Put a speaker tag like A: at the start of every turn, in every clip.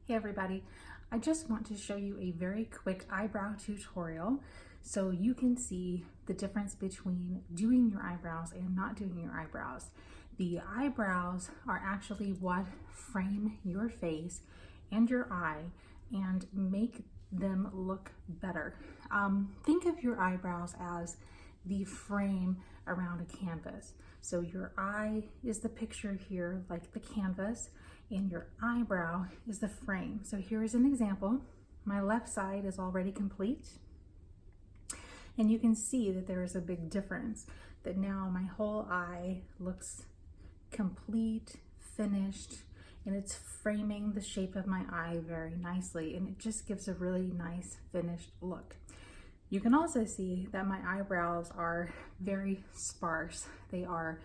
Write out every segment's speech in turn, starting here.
A: Hey everybody, I just want to show you a very quick eyebrow tutorial so you can see the difference between doing your eyebrows and not doing your eyebrows. The eyebrows are actually what frame your face and your eye and make them look better. Think of your eyebrows as the frame around a canvas. So your eye is the picture here, like the canvas, and your eyebrow is the frame. So here's an example. My left side is already complete, and you can see that there is a big difference, that now my whole eye looks complete, finished, and it's framing the shape of my eye very nicely, and it just gives a really nice finished look. You can also see that my eyebrows are very sparse. They are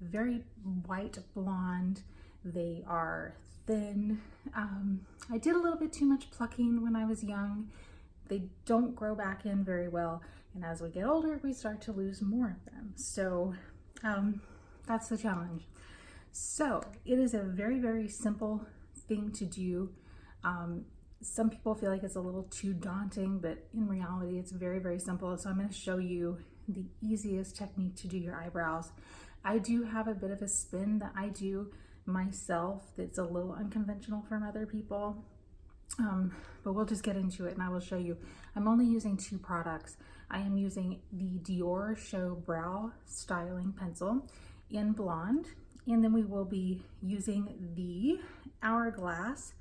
A: very white blonde. They are thin. I did a little bit too much plucking when I was young. They don't grow back in very well, and as we get older, we start to lose more of them. So that's the challenge. So it is a very, very simple thing to do. Some people feel like it's a little too daunting, but in reality, it's very, very simple. So I'm going to show you the easiest technique to do your eyebrows. I do have a bit of a spin that I do myself that's a little unconventional from other people, but we'll just get into it and I will show you. I'm only using two products. I am using the Dior Show Brow Styling Pencil in blonde, and then we will be using the Hourglass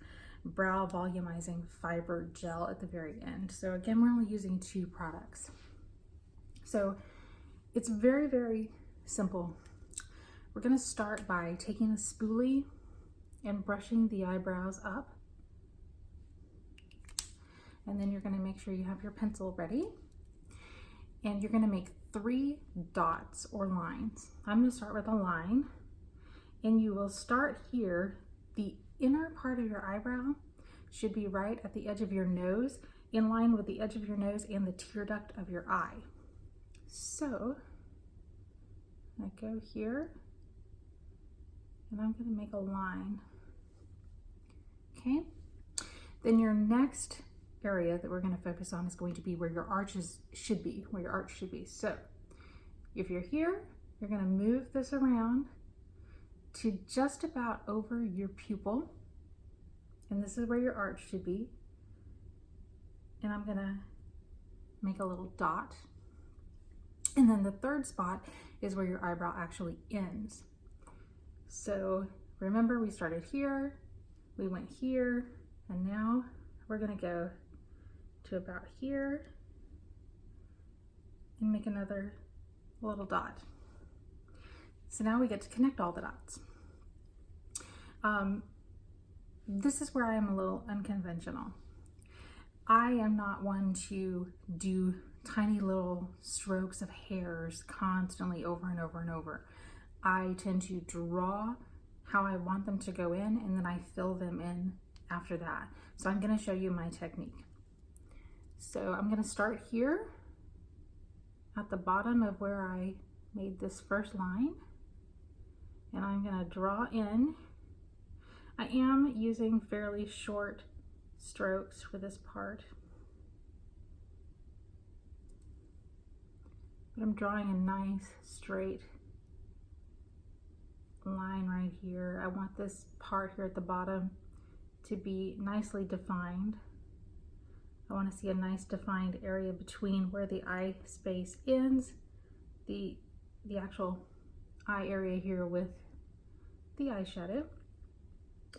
A: Brow Volumizing Fiber Gel at the very end. So again, we're only using two products. So it's very, very simple. We're going to start by taking a spoolie and brushing the eyebrows up. And then you're going to make sure you have your pencil ready. And you're going to make 3 dots or lines. I'm going to start with a line. And you will start here. The inner part of your eyebrow should be right at the edge of your nose, in line with the edge of your nose and the tear duct of your eye. So I go here. And I'm going to make a line. Okay. Then your next area that we're going to focus on is going to be where your arches should be, where your arch should be. So if you're here, you're going to move this around to just about over your pupil. And this is where your arch should be. And I'm going to make a little dot. And then the third spot is where your eyebrow actually ends. So remember, we started here, we went here, and now we're going to go to about here and make another little dot. So now we get to connect all the dots. This is where I am a little unconventional. I am not one to do tiny little strokes of hairs constantly over and over and over. I tend to draw how I want them to go in, and then I fill them in after that. So I'm going to show you my technique. So I'm going to start here at the bottom of where I made this first line, and I'm going to draw in. I am using fairly short strokes for this part, but I'm drawing a nice straight line right here. I want this part here at the bottom to be nicely defined. I want to see a nice defined area between where the eye space ends, the actual eye area here with the eyeshadow.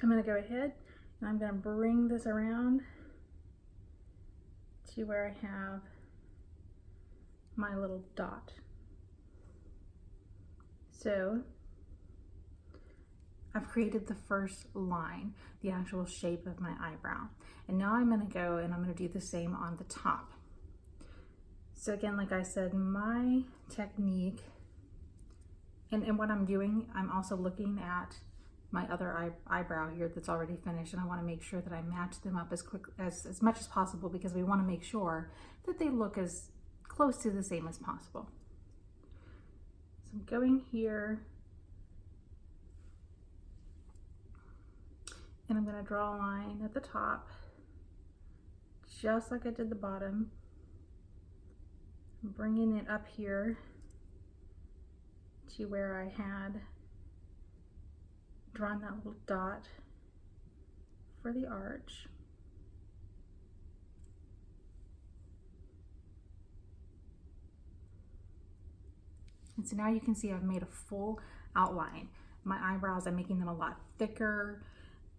A: I'm going to go ahead and I'm going to bring this around to where I have my little dot. So I've created the first line, the actual shape of my eyebrow. And now I'm going to go and I'm going to do the same on the top. So again, like I said, my technique, and what I'm doing, I'm also looking at my other eyebrow here that's already finished, and I want to make sure that I match them up as much as possible, because we want to make sure that they look as close to the same as possible. So I'm going here. and I'm going to draw a line at the top, just like I did the bottom, bringing it up here to where I had drawn that little dot for the arch. And so now you can see I've made a full outline. My eyebrows, I'm making them a lot thicker.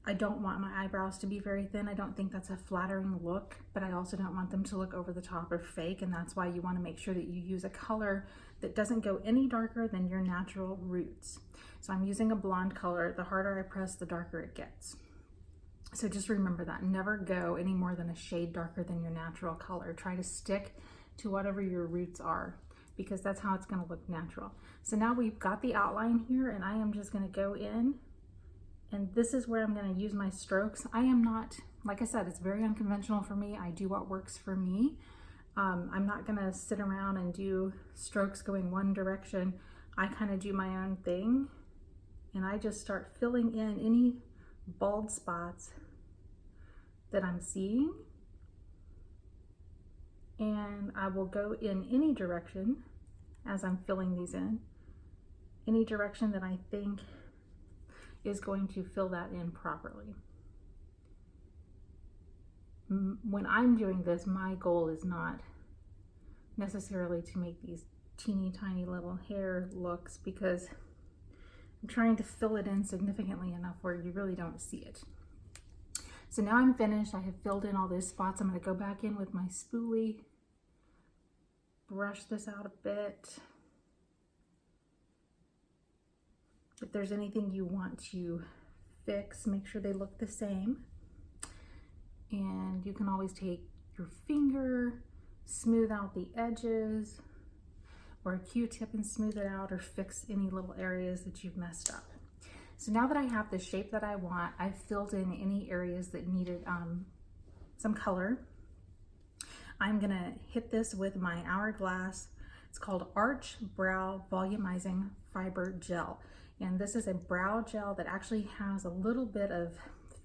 A: I don't want my eyebrows to be very thin. I don't think that's a flattering look, but I also don't want them to look over the top or fake, and that's why you want to make sure that you use a color that doesn't go any darker than your natural roots. So I'm using a blonde color. The harder I press, the darker it gets. So just remember that. Never go any more than a shade darker than your natural color. Try to stick to whatever your roots are, because that's how it's going to look natural. So now we've got the outline here, and I am just going to go in, and this is where I'm going to use my strokes. I am not, like I said, it's very unconventional for me. I do what works for me. I'm not going to sit around and do strokes going one direction. I kind of do my own thing, and I just start filling in any bald spots that I'm seeing, and I will go in any direction as I'm filling these in, any direction that I think is going to fill that in properly. When I'm doing this, my goal is not necessarily to make these teeny tiny little hair looks, because I'm trying to fill it in significantly enough where you really don't see it. So now I'm finished. I have filled in all those spots. I'm going to go back in with my spoolie, brush this out a bit. If there's anything you want to fix, make sure they look the same. And you can always take your finger, smooth out the edges, or a Q-tip and smooth it out, or fix any little areas that you've messed up. So now that I have the shape that I want, I've filled in any areas that needed some color. I'm gonna hit this with my Hourglass. It's called Arch Brow Volumizing Fiber Gel. And this is a brow gel that actually has a little bit of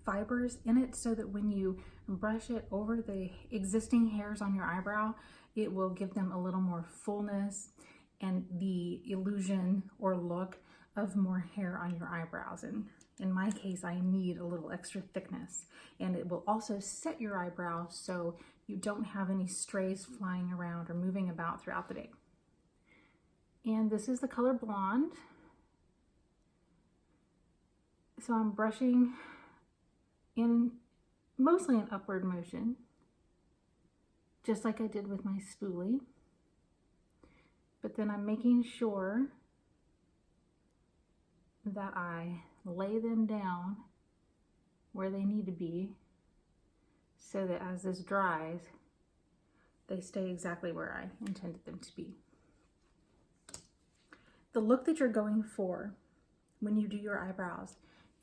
A: fibers in it, so that when you brush it over the existing hairs on your eyebrow, it will give them a little more fullness and the illusion or look of more hair on your eyebrows. And in my case, I need a little extra thickness, and it will also set your eyebrow so you don't have any strays flying around or moving about throughout the day. And this is the color Blonde. So I'm brushing in mostly an upward motion, just like I did with my spoolie. But then I'm making sure that I lay them down where they need to be, so that as this dries, they stay exactly where I intended them to be. The look that you're going for when you do your eyebrows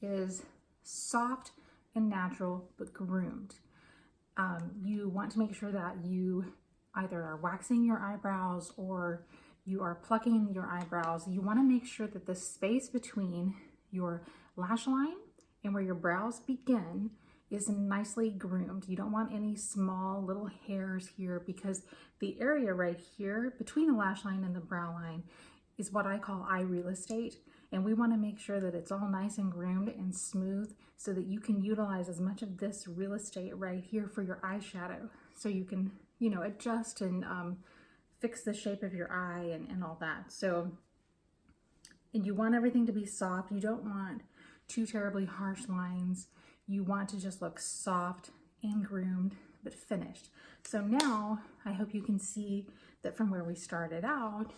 A: is soft and natural, but groomed. You want to make sure that you either are waxing your eyebrows or you are plucking your eyebrows. You want to make sure that the space between your lash line and where your brows begin is nicely groomed. You don't want any small little hairs here, because the area right here between the lash line and the brow line is what I call eye real estate. And we want to make sure that it's all nice and groomed and smooth, so that you can utilize as much of this real estate right here for your eyeshadow. So you can, you know, adjust and fix the shape of your eye and all that. So, and you want everything to be soft. You don't want too terribly harsh lines. You want to just look soft and groomed, but finished. So now I hope you can see that from where we started out,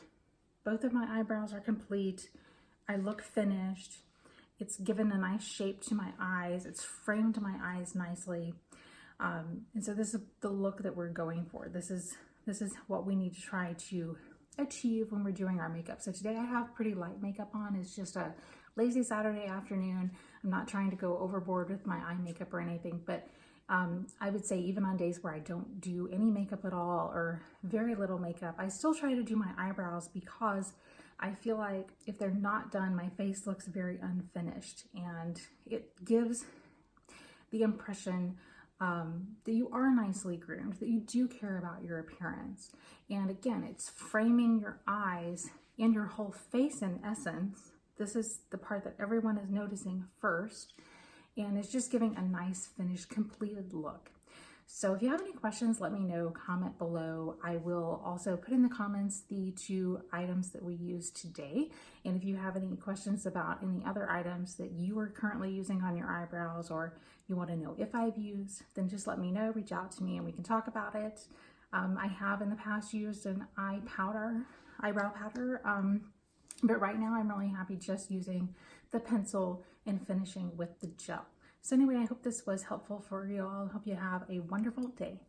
A: both of my eyebrows are complete. I look finished. It's given a nice shape to my eyes. It's framed my eyes nicely. And so this is the look that we're going for. This is what we need to try to achieve when we're doing our makeup. So today I have pretty light makeup on. It's just a lazy Saturday afternoon. I'm not trying to go overboard with my eye makeup or anything, but I would say even on days where I don't do any makeup at all or very little makeup, I still try to do my eyebrows, because I feel like if they're not done, my face looks very unfinished, and it gives the impression that you are nicely groomed, that you do care about your appearance. And again, it's framing your eyes and your whole face in essence. This is the part that everyone is noticing first, and it's just giving a nice finished completed look. So if you have any questions, let me know, comment below. I will also put in the comments the 2 items that we used today. And if you have any questions about any other items that you are currently using on your eyebrows, or you want to know if I've used, then just let me know, reach out to me and we can talk about it. I have in the past used an eyebrow powder, but right now I'm really happy just using the pencil and finishing with the gel. So anyway, I hope this was helpful for you all. I hope you have a wonderful day.